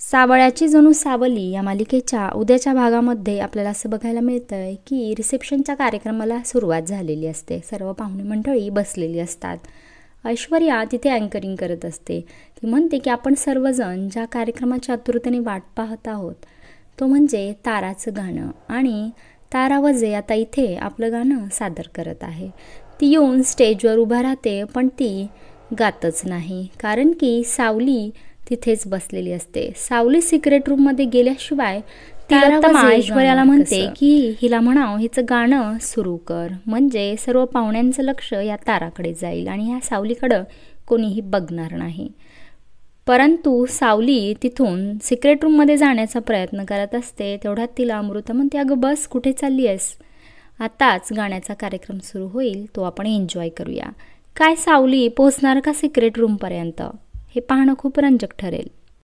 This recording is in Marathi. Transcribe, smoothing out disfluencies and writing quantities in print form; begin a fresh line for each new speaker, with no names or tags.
सावळ्याची जणू सावली या मालिकेच्या उद्याच्या भागामध्ये आपल्याला असं बघायला मिळतंय की रिसेप्शनच्या कार्यक्रमाला सुरुवात झालेली असते. सर्व पाहुणे मंडळी बसलेली असतात. ऐश्वर्या तिथे अँकरिंग करत असते. ती म्हणते की आपण सर्वजण ज्या कार्यक्रमाच्या आतुरतेने वाट पाहत आहोत तो म्हणजे ताराचं गाणं, आणि तारा वजे आता इथे आपलं गाणं सादर करत आहे. ती येऊन स्टेजवर उभा राहते, पण ती गातच नाही, कारण की सावली तिथेच बसलेली असते. सावली सिक्रेट रूममध्ये गेल्याशिवाय तिलोत्तमा ऐश्वर्याला म्हणते की हिला म्हणावं हिचं गाणं सुरू कर, म्हणजे सर्व पाहुण्यांचं लक्ष या ताराकडे जाईल आणि ह्या सावलीकडं कोणीही बघणार नाही. परंतु सावली तिथून सिक्रेट रूममध्ये जाण्याचा प्रयत्न करत असते. तेवढ्यात तिला अमृता म्हणते, अगं बस, कुठे चालली आहेस? आताच गाण्याचा कार्यक्रम सुरू होईल, तो आपण एन्जॉय करूया. काय सावली पोहोचणार का सिक्रेट रूमपर्यंत? हे पाहणं खूप रंजक ठरेल.